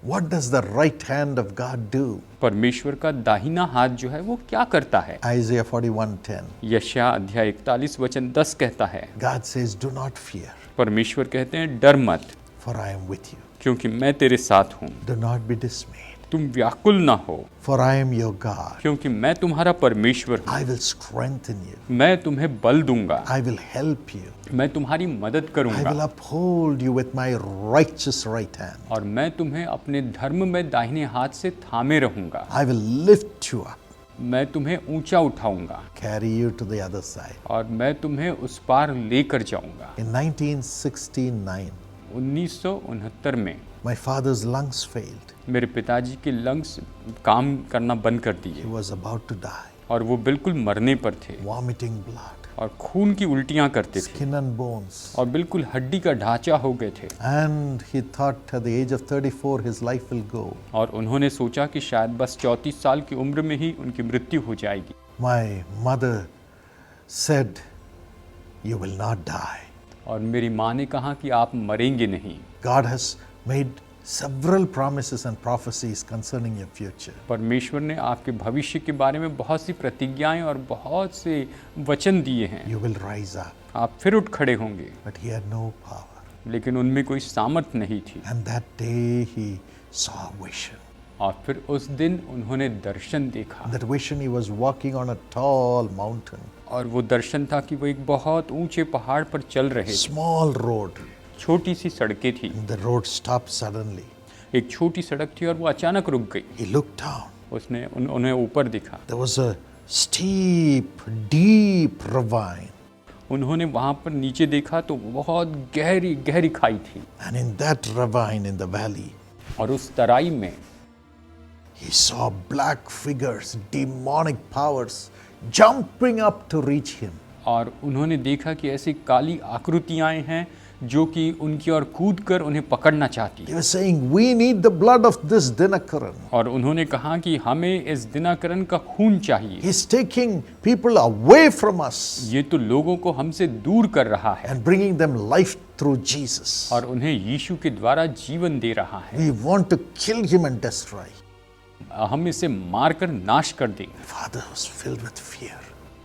What does the right hand of God do? परमेश्वर का दाहिना हाथ जो है वो क्या करता है? Isaiah 41:10. यशायाह अध्याय 41 वचन 10 कहता है, God says, "Do not fear, परमेश्वर कहते हैं डर मत, for I am with you. क्योंकि मैं तेरे साथ हूँ। Do not be dismayed, तुम व्याकुल ना हो, for I am your God. क्योंकि मैं तुम्हारा परमेश्वर हूँ। I will strengthen you. मैं तुम्हें बल दूंगा, I will help you. मैं तुम्हारी मदद I करूंगा will uphold you with my righteous right hand. और मैं तुम्हें अपने धर्म में दाहिने हाथ से थामे रहूंगा। I will lift you up, मैं तुम्हें ऊंचा उठाऊंगा carry you to the other side." और मैं तुम्हें उस पार लेकर जाऊंगा। In 1969, 1969 में my father's lungs failed. मेरे पिताजी के लंग्स काम करना बंद कर He दिए was about to die, और वो बिल्कुल मरने पर थे vomiting blood, और खून की उल्टियां करते थे skin and bones. और बिल्कुल हड्डी का ढांचा हो गए थे। And he thought at the age of 34 his life will go. और उन्होंने सोचा कि शायद बस 34 साल की उम्र में ही उनकी मृत्यु हो जाएगी। My mother said, "You will not die." और मेरी माँ ने कहा कि आप मरेंगे नहीं। God has made several promises and prophecies concerning your future. परमेश्वर ने आपके भविष्य के बारे में बहुत सी प्रतिज्ञाएं और बहुत से वचन दिए हैं। You will rise up. आप फिर उठ खड़े होंगे, But he had no power. लेकिन उनमें कोई सामर्थ नहीं थी। And that day he saw a vision. और फिर उस दिन उन्होंने दर्शन देखा That vision, he was walking on a tall mountain. और वो दर्शन था कि वो एक बहुत ऊंचे पहाड़ पर चल रहे थे। Small road. छोटी सी सड़कें थी, The road stopped suddenly. एक छोटी सड़क थी और वो अचानक रुक गई। He looked down. उसने उन्हें ऊपर दिखा। There was a steep, deep ravine. उन्होंने वहाँ पर नीचे देखा तो बहुत गहरी गहरी खाई थी And in that ravine in the valley, और उस तराई में he saw black figures, demonic powers jumping up to reach him. और उन्होंने देखा कि ऐसी काली आकृतियाँ हैं जो कि उनकी ओर कूद कर उन्हें पकड़ना चाहती They है। were saying, "We need the blood of this Dinakaran. और उन्होंने कहा कि हमें इस दिनाकरण का खून चाहिए, He's taking people away from us ये तो लोगों को हमसे दूर कर रहा है and bringing them life through Jesus. और उन्हें यीशु के द्वारा जीवन दे रहा है। We want to kill him and destroy." हम इसे मारकर नाश कर दें। My father was filled with fear.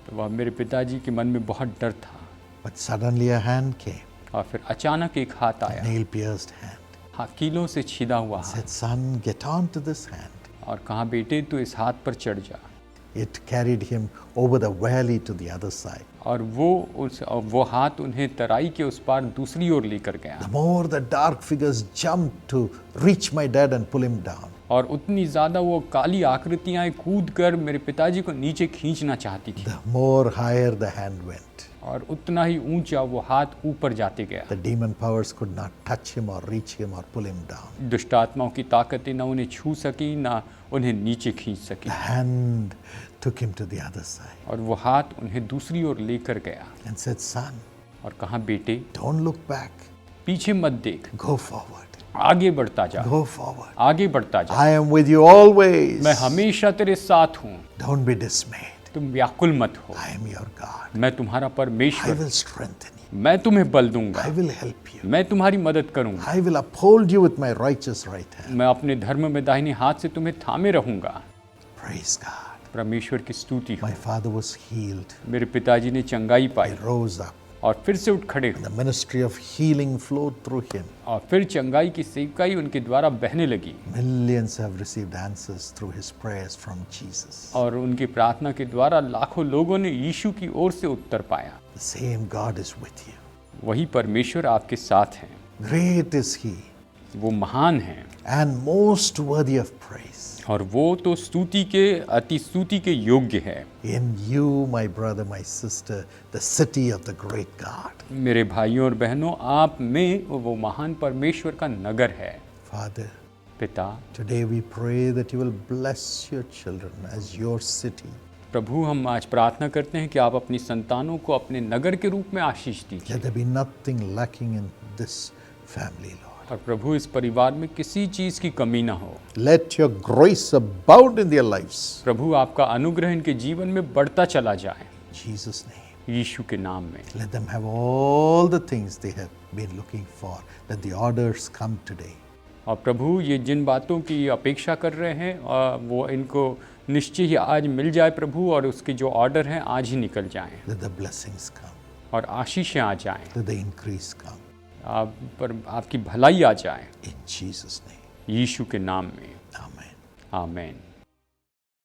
तो वह मेरे पिताजी के मन में बहुत डर था। But suddenly a hand came, और फिर अचानक एक हाथ a आया, nail-pierced hand. कीलों से छिदा हुआ हाथ, Said, "Son, get on to this hand." और कहा बेटे तू इस हाथ पर चढ़ जा। It carried him over the valley to the other side. और वो हाथ उन्हें तराई के उस पार दूसरी ओर लेकर गया। The more the dark figures jumped to reach my dad and pull him down. और उतनी ज़्यादा वो काली आकृतियाँ कूद कर मेरे पिताजी को नीचे खींचना चाहती थी The more higher the hand went. और उतना ही ऊंचा वो हाथ ऊपर जाते गया। The demon powers could not touch him or reach him or pull him down. दुष्ट आत्माओं की ताकतें ना उन्हें छू सकी ना उन्हें नीचे खींच सकी The hand took him to the other side और वो हाथ उन्हें दूसरी ओर लेकर गया and said, "Son, और कहा बेटे don't look back. पीछे मत देख, Go forward. आगे बढ़ता जा, Go forward. आगे बढ़ता जा, I am with you always. मैं हमेशा तेरे साथ हूँ, Don't be dismayed. तुम व्याकुल मत हो, I am your God. मैं तुम्हारा I परमेश्वर, will strengthen you. मैं तुम्हें बल दूंगा, I will help you. मैं तुम्हारी मदद करूंगा, I will uphold you with my righteous right hand." मैं अपने धर्म में दाहिने हाथ से तुम्हें थामे रहूंगा। Praise God. परमेश्वर की स्तुति हो। My father was healed. मेरे पिताजी ने चंगाई पाई He rose up. और फिर से उठ खड़े हुए The ministry of healing flowed through him. और फिर चंगाई की सेवकाई उनके द्वारा बहने लगी Millions have received answers through his prayers from Jesus. और उनकी प्रार्थना के द्वारा लाखों लोगों ने यीशु की ओर से उत्तर पाया। The same God is with you. वही परमेश्वर आपके साथ हैं, Great is he वो महान हैं and most worthy of praise. और वो तो स्तुति के अति स्तुति के योग्य है। In you, my brother, my sister, the city of the great God. मेरे भाइयों और बहनों, आप में वो महान परमेश्वर का नगर है। Father, पिता, today we pray that you will bless your children as your city. प्रभु हम आज प्रार्थना करते हैं कि आप अपनी संतानों को अपने नगर के रूप में आशीष दीजिए Let there be nothing lacking in this family, Lord. और प्रभु इस परिवार में किसी चीज की कमी ना हो। Let your grace abound in their lives. प्रभु आपका अनुग्रह इनके जीवन में बढ़ता चला जाए, In Jesus' name. यीशु के नाम में। Let them have all the things they have been looking for. Let the orders come today. और प्रभु ये जिन बातों की अपेक्षा कर रहे हैं वो इनको निश्चय ही आज मिल जाए प्रभु, और उसके जो ऑर्डर हैं आज ही निकल जाएं Let the blessings come. और आशीषें आ जाएं, Let the increase come. आप पर आपकी भलाई आ जाए In Jesus' name. यीशु के नाम में। Amen. आमीन।